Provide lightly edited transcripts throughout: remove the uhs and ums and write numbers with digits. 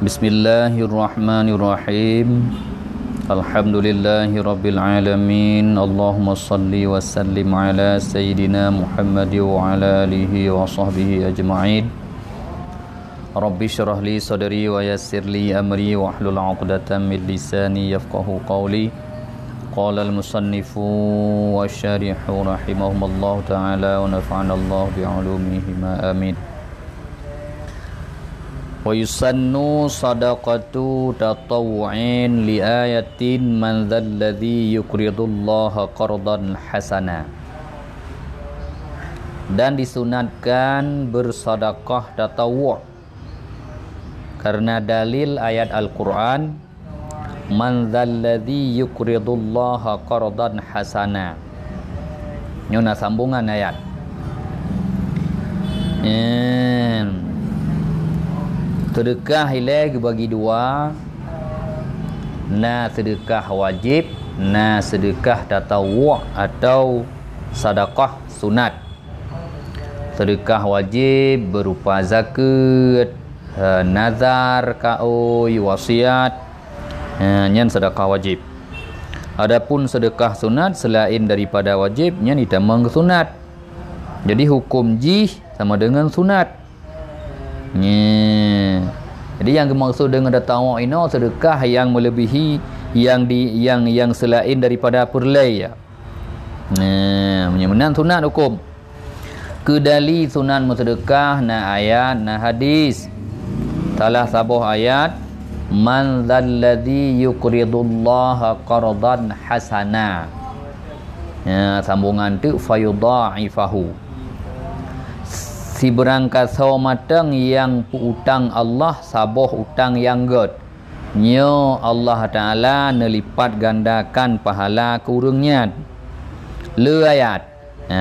Bismillahirrahmanirrahim. Alhamdulillahirabbil alamin. Allahumma shalli wa sallim ala sayyidina Muhammad wa ala alihi wa sahbihi ajma'in. Rabbi shrah li sadri wa yassir li amri wa hlul 'uqdatam min lisani yafqahu qawli. Qala al-musannifu wa syarihu rahimahumullah ta'ala wa nafa'ana Allah bi'ulumihima amin. Wa yusannu sadaqatu tatawwu'in li ayatin man dzalladzi yuqridullaha qardan hasana. Dan disunatkan bersedekah tatawwu' karena dalil ayat Al-Qur'an man dzalladzi yuqridullaha qardan hasana. Nyuna sambungan ayat. Sedekah hilang bagi dua. Na sedekah wajib, na sedekah tatawwu' atau sedekah sunat. Sedekah wajib berupa zakat, nazar, kaoi, wasiat, nyan sedekah wajib. Adapun sedekah sunat selain daripada wajib, nyan ditamang sunat. Jadi hukum jih sama dengan sunat. Jadi yang dimaksud dengan tatawwu' ini sedekah yang melebihi yang selain daripada perlai ya. Menyamanan sunat hukum. Kedali sunat sedekah na ayat na hadis. Salah sabuh ayat man dzalladzi yuqridullaha qardan hasana. Sambungan tu fayudha'ifahu. Si berangkat saw matang yang utang Allah saboh utang yang god nyo Allah Ta'ala nelipat gandakan pahala kurungnya le ayat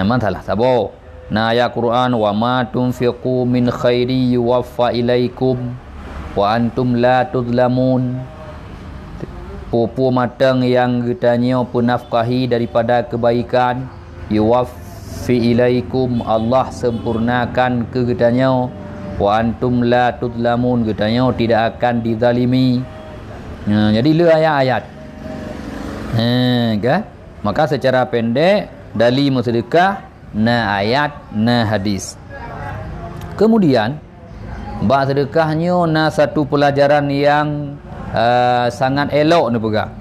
masalah saboh na ayat Quran wa ma tunfiqu min khairi yuwaffa ilaikum wa antum la tuzlamun. Pupu matang yang getanyo penafkahi daripada kebaikan yuwaffa fi ilaikum Allah sempurnakan ke getanyo wa antum la tudlamun getanyo tidak akan dizalimi. Jadi le ayat-ayat kan? Maka secara pendek dali sedekah na ayat na hadis. Kemudian bab sedekahnya na satu pelajaran yang sangat elok ni pegang.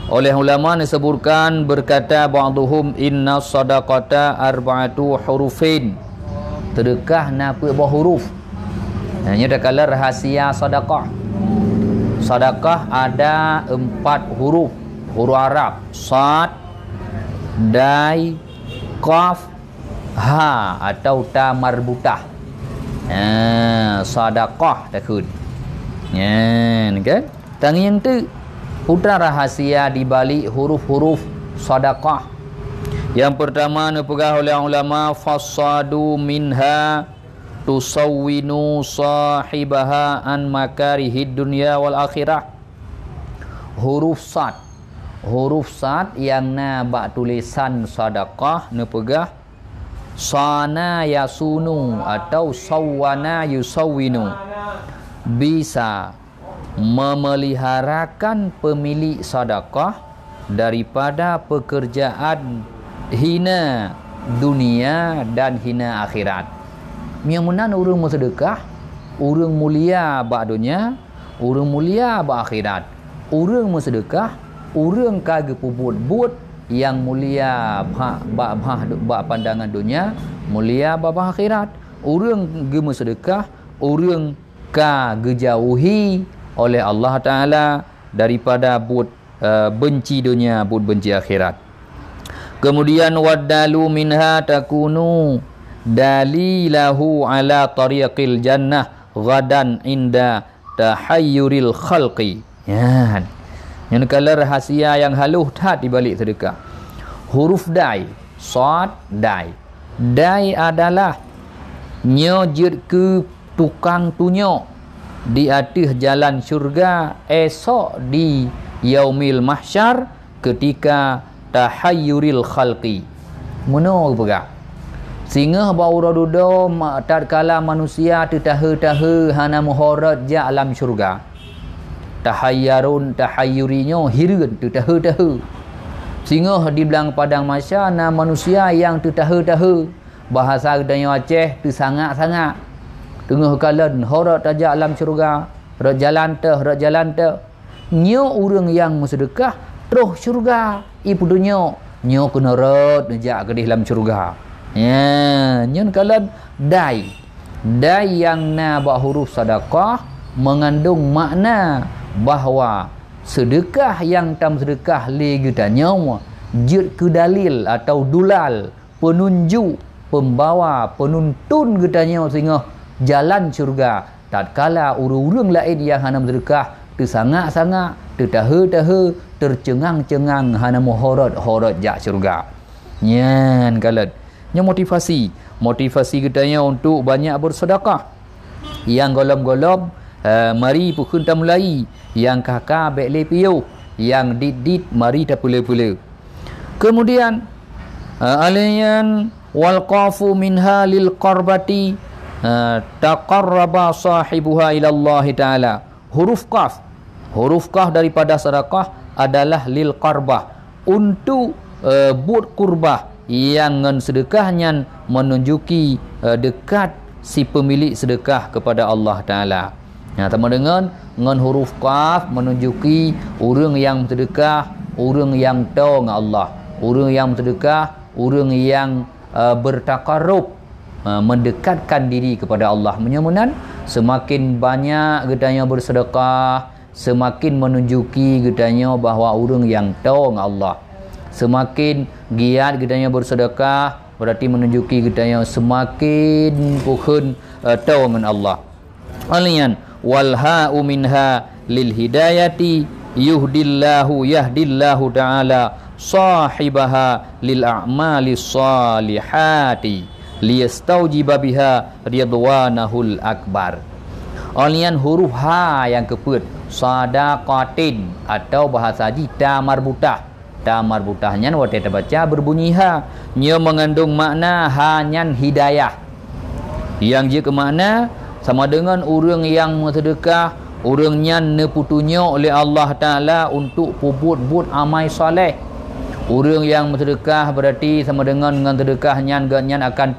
Oleh ulama disebutkan berkata ba'duhum inna sadaqata arba'atu hurufin. Sedekah na apa huruf. Ini dah kala rahasia sedekah. Sedekah ada 4 huruf. Huruf Arab sad, dai, qaf, ha atau ta marbutah. Sedekah takut. Ni kan? Tang yang tu putra rahasia di balik huruf-huruf sedekah. Yang pertama dipegah oleh ulama fasadu minha tusawwinu sahibaha an makarihid dunya wal akhirah. Huruf sad. Huruf sad yang na bak tulisan sedekah dipegah sana yasunu atau sawwana yusawwinu. Bisa memeliharakan pemilik sedekah daripada pekerjaan hina dunia dan hina akhirat. Yang menan urang bersedekah, urang mulia bak dunia, urang mulia bak akhirat. Urang bersedekah, urang kagak pubut-but yang mulia bak pandangan dunia, mulia bak akhirat. Urang ge bersedekah, urang ka gejauhi oleh Allah Ta'ala daripada benci dunia, benci akhirat. Kemudian wadalu minha takunu dalilahu ala tariqil jannah ghadan inda tahayyuril khalqi. Yang kala rahasia yang haluh tak di balik sedekah. Huruf dai, sad, dai. Dai adalah nyojit ke tukang tunyok di atas jalan syurga esok di yaumil mahsyar ketika tahayyuril khalqi. Mono pegak Sehingga baura dudo tatkala manusia tetaha-taha hana muharat ja alam syurga. tahayyurinya hireun tertaha-taha. Sehingga di belang padang mahsyar manusia yang tertaha-taha. Bahasa gedanya Aceh tersangat-sangat. Tengah kalan horat tajak alam syurga, rak jalan te. Nyo orang yang bersedekah terus syurga. Ipu dunia nyo kena rat najak ke dalam syurga. Ya, nyo kalan dai yang na ba huruf sedekah mengandung makna bahawa sedekah yang tam sedekah le gedanya jid ke dalil atau dulal penunjuk pembawa penuntun gedanya sehingga jalan syurga. Tatkala urang-urang lain yang hana sedekah tersangat-sangat, tertaha-taha, tercengang-cengang hana mohorat jak syurga. Nyan kalat. Nya motivasi gedanya untuk banyak bersedekah. Yang golom-golom mari pukun ta mulai, yang kakak bek le piu, yang dit mari ta pula-pula. Kemudian aliyan wal qafu minha lil qarbati taqarraba sahibuha ila Allah taala. Huruf qaf daripada sedekah adalah lil qarbah, untuk buat kurbah yang ngan sedekahnya menunjuki dekat si pemilik sedekah kepada Allah taala. Nah, sama dengan huruf qaf menunjuki orang yang sedekah, orang yang tahu dengan Allah, orang yang sedekah, orang yang bertakarrub, mendekatkan diri kepada Allah. Menyemunan semakin banyak gedanya bersedekah, semakin menunjuki gedanya bahawa orang yang tahu dengan Allah. Semakin giat gedanya bersedekah berarti menunjuki gedanya semakin pukun tahu dengan Allah. Alian wal ha'u minha lil hidayati yahdillahu ta'ala sahibaha lil a'mali salihati liyastaujiba biha ridwanahul akbar. Alian huruf ha yang keput sadaqatin atau bahasa haji tamarbutahnya waktu kita baca berbunyi ha, nya mengandung makna hanyan hidayah, yang jika makna sama dengan orang yang sedekah, orangnya neputunya oleh Allah Ta'ala untuk buat amal soleh. Orang yang bersedekah berarti sama dengan sedekahnya akan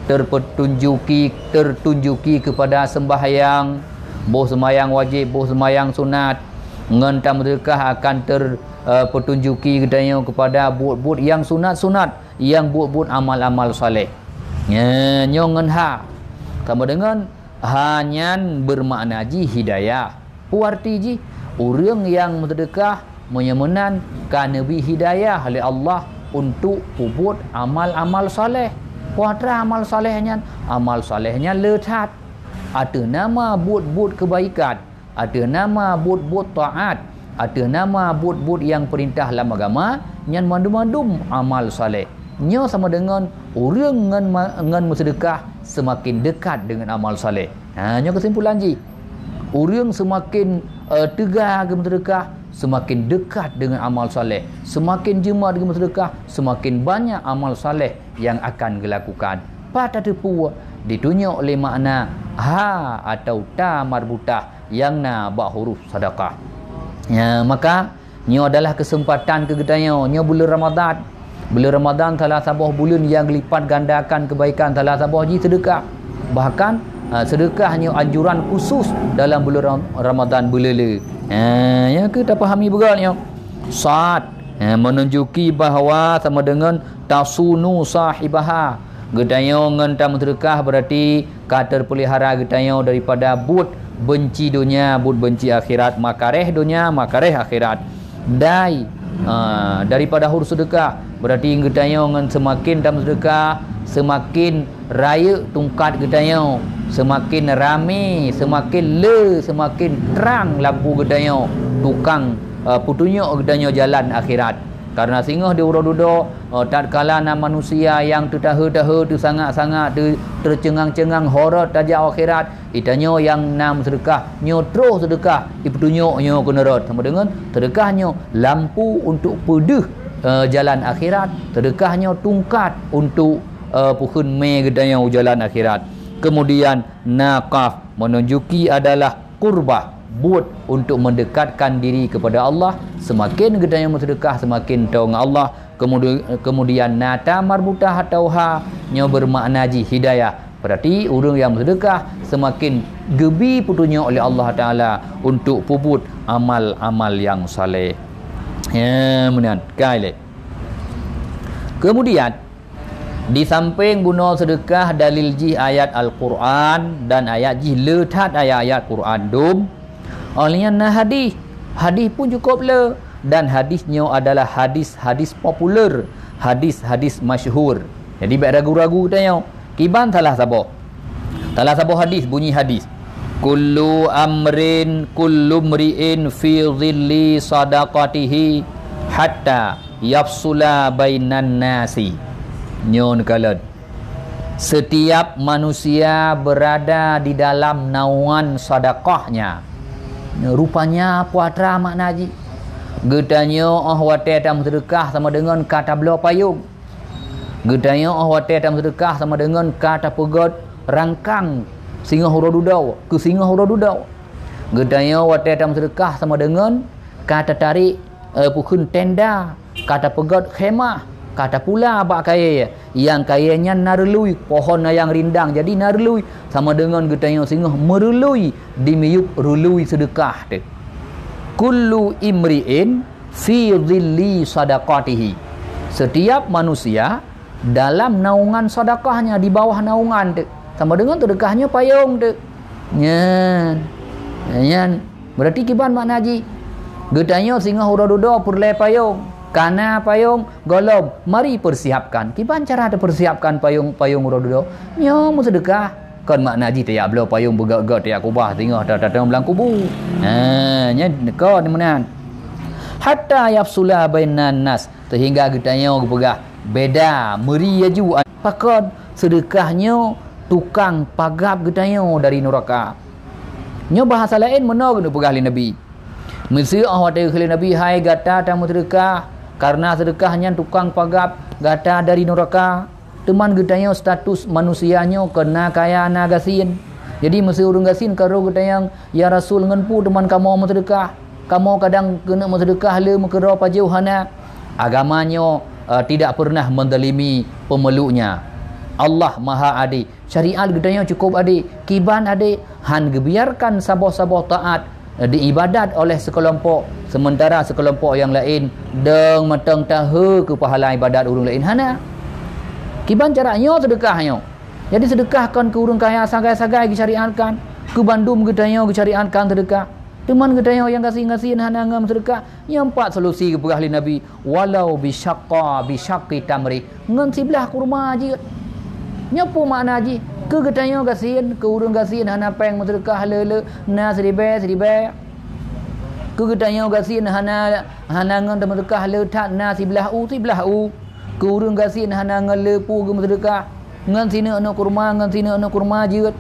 tertunjuki kepada sembahyang, boh sembahyang wajib, boh sembahyang sunat. Ngan tam sedekah akan terpetunjuki gedanya kepada buat yang sunat-sunat, yang buat amal-amal soleh. Nyongan ha sama dengan hanya bermakna ji hidayah. Puarti ji orang yang sedekah menyemenan kan nabi hidayah oleh Allah untuk buat amal-amal soleh. Puatra amal solehnya letat. Ada nama buat kebaikan, ada nama buat taat, ada nama buat yang perintah dalam agama, yang mandum-mandum amal soleh. Nya sama dengan orang ngan bersedekah semakin dekat dengan amal soleh. Nya kesimpulan ji. Orang semakin tegar dengan bersedekah, semakin dekat dengan amal soleh. Semakin jemaah dengan bersedekah, semakin banyak amal soleh yang akan dilakukan. Pada tepu ditunjuk oleh makna ha atau ta marbutah yang na ba huruf sedekah. Maka nya adalah kesempatan kegedanya nya bulan Ramadan. Bulan Ramadan salah satu bulan yang lipat gandakan kebaikan, salah satu ji sedekah. Bahkan sedekahnya anjuran khusus dalam bulan Ramadan bulele. Ya kita pahami beganya. Saat menunjuki bahawa sama dengan tasunu sahibaha. Gedanya ngentam sedekah berarti kata pelihara gedanya daripada but benci dunia, but benci akhirat, makareh dunia, makareh akhirat. Daripada huruf sedekah berarti gedanya ngan semakin dalam sedekah semakin raya tungkat gedanya, semakin rame, semakin semakin terang lampu gedanya, tukang putunya gedanya jalan akhirat. Karena sehingga dia urut-urut tatkala manusia yang tertaha-taha, tersangat-sangat, tercengang-cengang horot tajak akhirat, itanya yang nam sedekah, nyo terus sedekah, dipetunjuk nyo ke neraka. Sama dengan sedekahnya lampu untuk pedih jalan akhirat, sedekahnya tungkat untuk pukun me gedanya jalan akhirat. Kemudian naqaf menunjuki adalah kurbah. buat untuk mendekatkan diri kepada Allah. Semakin gedanya bersedekah semakin tahu dengan Allah. Kemudian nata marbutah atau ha nya bermakna ji hidayah. Berarti orang yang bersedekah semakin gebi putunya oleh Allah Taala untuk puput amal-amal yang saleh. Ya, kemudian kali. Kemudian di samping guna sedekah dalil ji ayat Al-Quran dan ayat ji letat ayat-ayat Quran dum. Olehnya hadis. Hadis pun cukup le dan hadisnya adalah hadis-hadis popular, hadis-hadis masyhur. Jadi baik ragu-ragu tanya. Kiban salah sabo. Salah sabo hadis bunyi hadis. Kullu amrin kullu mri'in fi dhilli sadaqatihi hatta yafsula bainan nasi. Nyon kalan. Setiap manusia berada di dalam naungan sedekahnya. Rupanya puatra makna ji. Gedanya wate tam sedekah sama dengan kata belau payung. Gedanya wate tam sedekah sama dengan kata pegot rangkang singa hura dudau ke singa hura dudau. Gedanya wate tam sedekah sama dengan kata tarik pukun tenda, kata pegot khemah, kata pula abak kaya yang kayanya narelui pohon yang rindang jadi narelui sama dengan gedanya singa merelui di miyup relui sedekah tu. Kullu imri'in fi dhilli sadaqatihi. Setiap manusia dalam naungan sedekahnya, di bawah naungan tu. Sama dengan sedekahnya payung tu. Nyan. Nyan. Berarti kiban makna haji. Gedanya singa hura duda perle payung. Kana payung golom. Mari persiapkan. Kiban cara ada persiapkan payung hura duda? Nya mu sedekah. Kan makna haji tiap belau payung bergat-gat tiap kubah tengah datang belang kubu. Nyan kau ni menan. Hatta yafsula bainan nas. Sehingga gedanya berpegah. Beda meri aju pakon sedekahnya tukang pagap gedanya dari neraka. Nya bahasa lain mana guna pegah Nabi. Mesti awak dari Nabi hai gata tamu sedekah karena sedekahnya tukang pagap gata dari neraka. Teman gedanya status manusianya kena kaya nagasin. Jadi mesti urang gasin karo gedanya ya Rasul ngenpu teman kamu mau sedekah. Kamu kadang kena mau sedekah le mekero pajau hana. Agamanya tidak pernah mendalimi pemeluknya. Allah Maha Adil. Syariat gedanya cukup adil. Kiban adil. Han gebiarkan sabah-sabah taat diibadat oleh sekelompok. Sementara sekelompok yang lain deng matang tahu ke pahala ibadat orang lain. Hana. Kiban caranya sedekahnya. Jadi sedekahkan ke orang kaya sagai-sagai disyariatkan. Ke Bandung gedanya disyariatkan sedekah. Teman gedanya yang kasih-kasih hana ngam sedekah. Yang empat solusi ke ahli Nabi. Walau bisyaqi tamri. Ngan sebelah kurma je. Nyapu makna je. Ke gedanya kasih. Ke urang kasih hana peng sedekah lele. Na seribai. Ke gedanya kasih hana ngam sedekah le tak na sebelah u. Ke urang kasih hana ngan lepu ke sedekah. Ngan sini anak kurma je.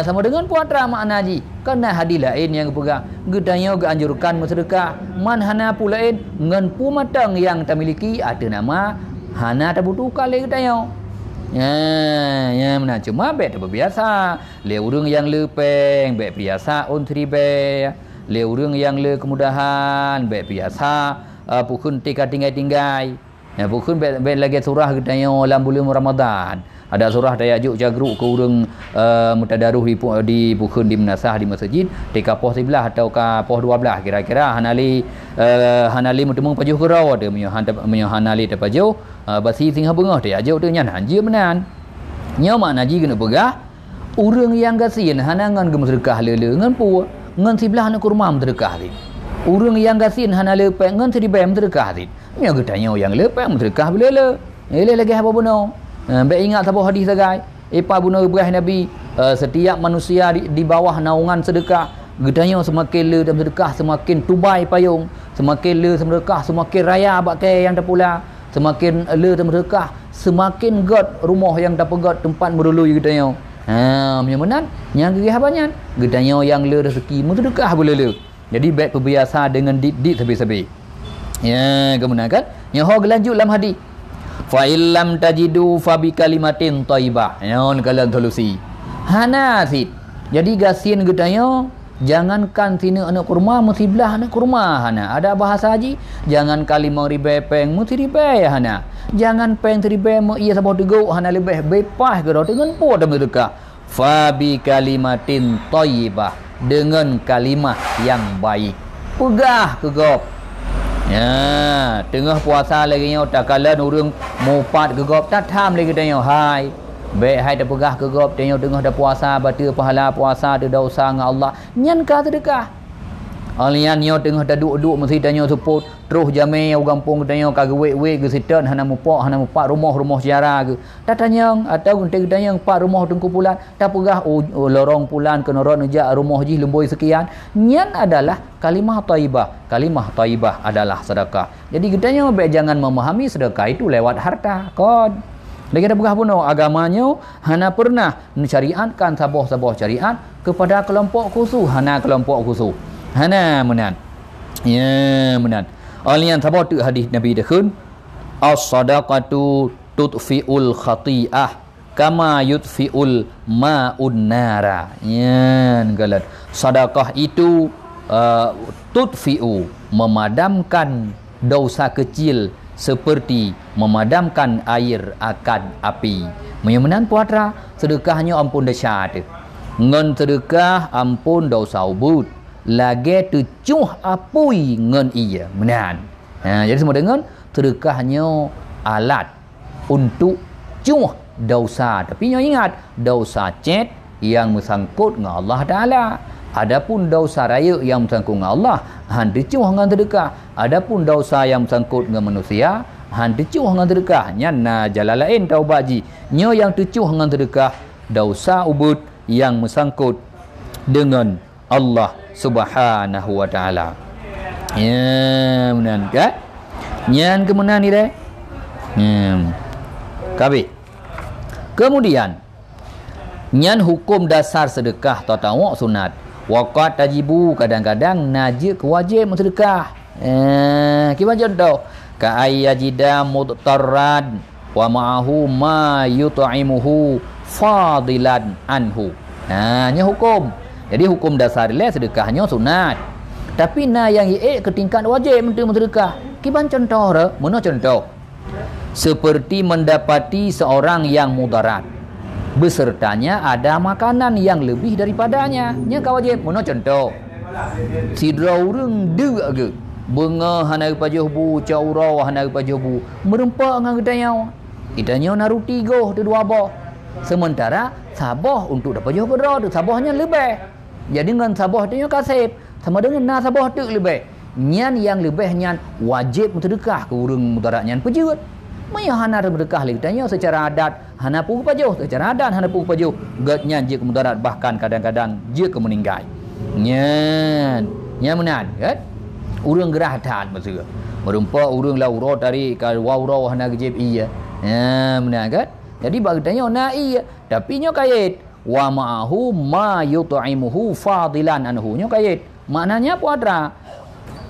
Sama dengan puatra makna ji. Karena hadis lain yang pegang gedanya anjurkan bersedekah. Man hana pula lain ngan pu matang yang tak miliki ada nama hana tak butuh kali gedanya. Ya mana cuma bet berbiasa. Le urang yang lepeng bet biasa on tribe. Le urang yang le kemudahan bet biasa pukun tinggai. Ya pukun bet lagi surah gedanya dalam bulan Ramadan. Ada surah daya juk jagruk ke urang mutadaruh di pukun di menasah di masjid teka poh 11 atau ka poh 12 kira-kira hanali mutemung pajuh kerau ada menyo hanali terpajuh basi singha bengah dia ajuk tu nyan hanji menan nya makna ji kena pegah urang yang gasin hanangan ge sedekah lele ngan pu ngan sebelah nak kurma sedekah ni urang yang gasin hana lepek ngan sedibem sedekah ni nya gedanya yang lepek sedekah belele ele lagi apa benar. Baik ingat apa hadis sagai. Epa guna berah Nabi setiap manusia di bawah naungan sedekah. Gedanya semakin le dalam sedekah semakin tubai payung. Semakin le sedekah semakin raya bakai yang tak pula. Semakin le dalam sedekah semakin god rumah yang tak pegot tempat merului gedanya. Macam mana? Yang gigih banyak. Gedanya yang le rezeki sedekah boleh le. Jadi baik berbiasa dengan dit sabi-sabi. Ya, kemudian kan? Yang hok lanjut dalam hadis. Fa illam tajidu fa bi kalimatin thayyibah. Nyon kalian solusi. Hana sit. Jadi gasin gedanya Jangankan tina anak kurma mesti belah anak kurma hana. Ada bahasa haji, jangan kali mau ribai peng mesti ribai hana. Jangan peng ribai mau ia sabah teguk hana lebih bepah ke dengan puas dan berdekat. Fa bi kalimatin thayyibah, dengan kalimah yang baik. Pegah ke gop. Ya, tengah puasa lagi nyo tak kala urang mopat ke gop tak tham lagi tanya hai. Baik hai dah pegah ke gop tanya tengah dah puasa batu pahala puasa ada dosa dengan Allah. Nyan ka sedekah. Alian nyo tengah dah duk-duk mesti tanya support terus jamai gampung tanya ka wek-wek ke sitan hana mupak rumah sejarah ke. Tak tanya atau kita tanya pak rumah tengkumpulan tak pegah lorong pulan ke noron nejak rumah ji lemboi sekian. Nyan adalah kalimah thayyibah. Kalimah thayyibah adalah sedekah. Jadi kita tanya baik jangan memahami sedekah itu lewat harta. Kon lagi ada pegah puno agamanya hana pernah mencariatkan sabah-sabah syariat kepada kelompok khusus, hana kelompok khusus. Hana menan. Ya menan. Alian sabah tu hadis Nabi dekhun as-sadaqatu tudfi'ul khati'ah kama yudfi'ul ma'un nara. Ya galat. Sedekah itu tudfi'u memadamkan dosa kecil seperti memadamkan air akan api. Menyamanan puatra sedekahnya ampun dahsyat. Ngan sedekah ampun dosa ubud. Lagi tujuh apui ngan iya menan. Jadi semua dengan sedekahnya alat untuk cuh dosa. Tapi nyo ingat dosa cet yang bersangkut dengan Allah Taala. Adapun dosa raya yang bersangkut dengan Allah, han dicuh dengan sedekah. Adapun dosa yang bersangkut dengan manusia, han dicuh dengan sedekah. Nyana jalalain taubat ji. Nyo yang dicuh dengan sedekah dosa ubud yang bersangkut dengan Allah Subhanahu wa taala. Ya, benar kan? Nyan kemudian ni deh. Kabe. Kemudian nyan hukum dasar sedekah tatawuk sunat. Waqat tajibu kadang-kadang najib kewajib sedekah. Kita contoh ka ayyajida mudtarrad wa ma'ahu ma yut'imuhu fadilan anhu. Nya hukum. Jadi hukum dasar le sedekahnya sunat. Tapi na yang ke tingkat wajib untuk sedekah. Kita contoh re, mana contoh? Seperti mendapati seorang yang mudarat. Besertanya ada makanan yang lebih daripadanya. Nya ka wajib. Mana contoh? Sidra urang deuk ge. Benga hana pajuh bu, caurau hana pajuh bu. Merempak ngan gedanya. Idanya naruti goh tu dua boh. Sementara sabah untuk dapat jual kedra tu sabahnya lebih. Jadi dengan sabah tu kasih sama dengan na sabah tu lebih. Nyan yang lebih nyan wajib sedekah ke urang mudarat nyan pejut. Maya hana sedekah lagi tanya secara adat hana pun pajuh secara adat hana pun pajuh gat nyan je ke mudarat bahkan kadang-kadang je ke meninggal. Nyan menan kan? Urang gerah tan masa. Merumpa urang laura tarik ka waurau hana gejib iya. Ya menan kan? Jadi bagi tanya na iya tapi nyo kait wa ma'ahu ma yut'imuhu fadilan anhu nyo kait. Maknanya apa ada?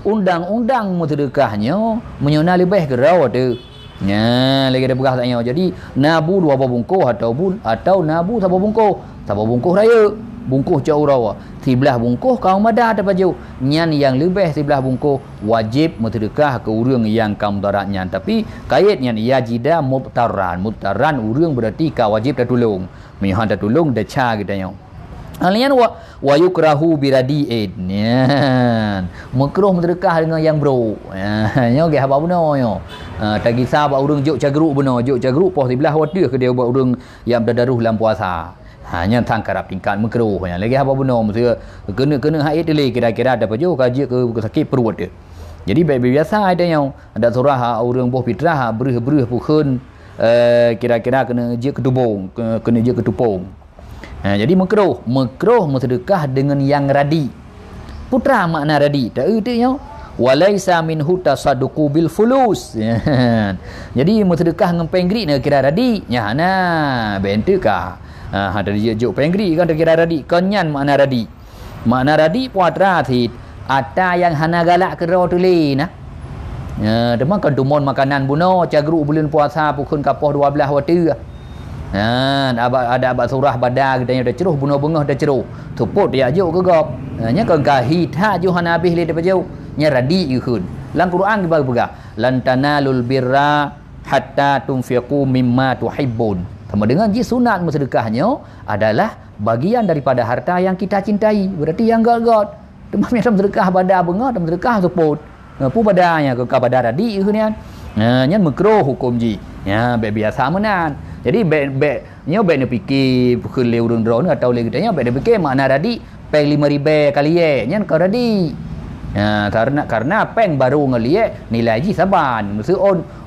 Undang-undang sedekahnya menyona lebih gerau tu. Ya, lagi ada bekas tanya. Jadi nabu dua bungkus atau nabu satu bungkus. Satu bungkus raya, bungkus caurau. Sebelah bungkus kaum ada baju. Nyan yang lebih sebelah bungkus wajib sedekah ke urang yang kaum daratnya. Tapi kait nyan yajida mudtarran. Mudtarran urang berarti ka wajib dah tolong. Mihan dah tolong dah ca katanya. Alian wa yukrahu biradi'in. Nyan. Makruh sedekah dengan yang bro. Nyo ge haba benar nyo. Tak kisah buat urang juk cageruk benar. Juk cageruk poh sebelah wadah ke dia buat urang yang berdaruh dalam puasa. Hanya tangkarap tingkat makruh. Lagi apa benar mesti kena haid dili kira-kira ada pajo kaji ke sakit perut dia. Jadi baik biasa ada yang ada surah orang boh fitrah bereh pukun kira-kira kena je ketubung kena je ketupung. Jadi makruh sedekah dengan yang radi. Putra makna radi. Tak erti nya walaisa minhu tasadduqu bil fulus. Jadi sedekah dengan penggri nak kira radi. Nya nah bentukah ada dia juk penggri kan kira radi kenyan makna radi puatra thit ada yang hana galak kera tuli nah demang kan tumon makanan buno cagruk bulan puasa pukul kapoh 12 waktu Ada abad surah badar kita dah ceruh bunuh bengah dah ceruh. Tuput dia ajuk ke gop. Nya kan kahit ha Johan habis le depa jauh. Nya radi yukun. Dalam Quran kita bergah. Lan tanalul birra hatta tunfiqu mimma tuhibbun. Sama dengan ji sunat bersedekahnya adalah bagian daripada harta yang kita cintai. Berarti yang got-got. Demam yang sedekah badar bengah dan sedekah tuput. Pu badarnya ke badar radi yukun kan. Nya makruh hukum ji. Ya biasa menan. Jadi nyo nak fikir pukul le urang drone atau le kita nak fikir makna radi peng 5,000 kali nyan kau radi. Karena peng baru ngelie nilai ji saban. Maksud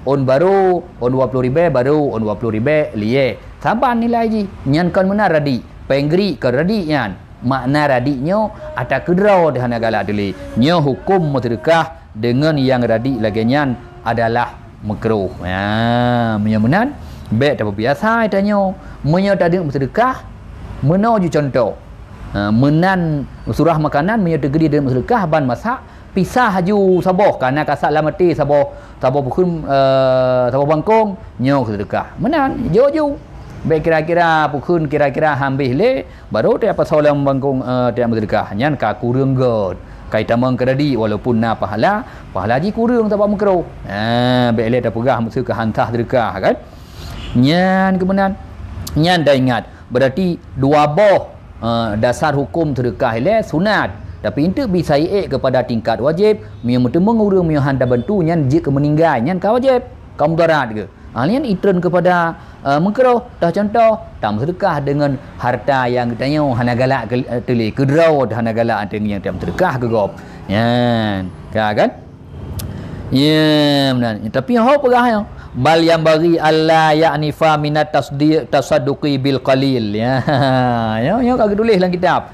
on baru on 20,000 baru on 20,000 lie. Saban nilai ji nyan kan mana radi. Peng gri ke radi nyan. Makna radinya ada kedraw di hanagala dili. Nyo hukum sedekah dengan yang radi lagi nyan adalah makruh. Menyemenan baik tak biasa tanya menyo tak ada sedekah meno je contoh menan surah makanan menyo tegedi dalam sedekah ban masak pisah haju saboh karena kasak lamati saboh pukul saboh bangkong nyo sedekah menan jo baik kira-kira pukul kira-kira habis le baru dia apa solam bangkong dia sedekah nyan ka kurang god kai tamang keradi walaupun na pahala ji kurang tak apa makruh baik le dah pegah maksud ke hantah sedekah kan. Nyan kemudian nyan dah ingat berarti dua boh dasar hukum sedekah le sunat tapi itu bisa kepada tingkat wajib mian mutemeng urang mian handa bantu nyan jik ke meninggal nyan ka wajib ka mudarat ke nyan itren kepada makruh dah contoh tam sedekah dengan harta yang katanya hana galak teli kedraw hana galak dengan yang tam sedekah ke gop nyan kan tapi hau pegah bal yang bagi Allah ya'nifa minat tasadduqi bil qalil kagak tulis dalam kitab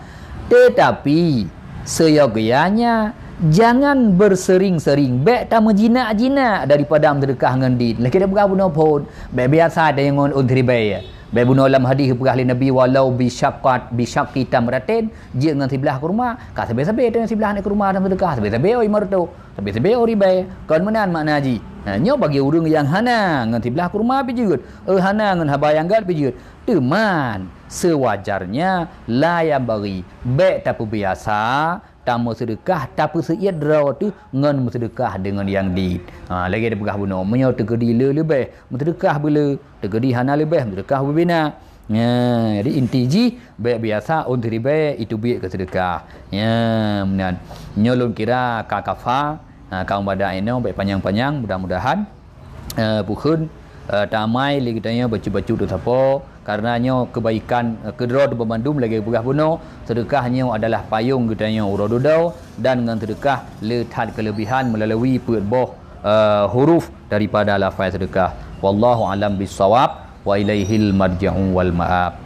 tetapi seyogyanya jangan bersering-sering baik tak menjinak-jinak daripada sedekah dengan din lagi dah berapa pun pun baik biasa ada yang on tribai baik bunuh dalam hadis berkah Nabi walau bisyaqi tamratin je dengan sebelah kurma ka sabe-sabe dengan sebelah nak kurma dalam sedekah sabe-sabe oi martu sabe-sabe oi ribai kan menan makna haji nyo bagi urang yang hana ngan sebelah kurma pi jeut hana ngan habayang gat pi jeut teman sewajarnya la yang bagi baik tak biasa tamu sedekah tapi seiat draw tu ngan sedekah dengan yang di lagi ada pegah bunuh menyo tegedi lebih sedekah bila tegedi hana lebih sedekah berbina jadi inti ji baik biasa untuk riba itu biak ke sedekah menan nyolong kira kakafa kaum pada ini baik panjang-panjang mudah-mudahan pukul tamai lagi tanya baca-baca tu siapa karenanya kebaikan kedua tu bermandum lagi pegah bunuh sedekahnya adalah payung katanya uradudau dan dengan sedekah letak kelebihan melalui boh huruf daripada lafaz sedekah wallahu alam bisawab wa ilaihil marja'u wal ma'ab.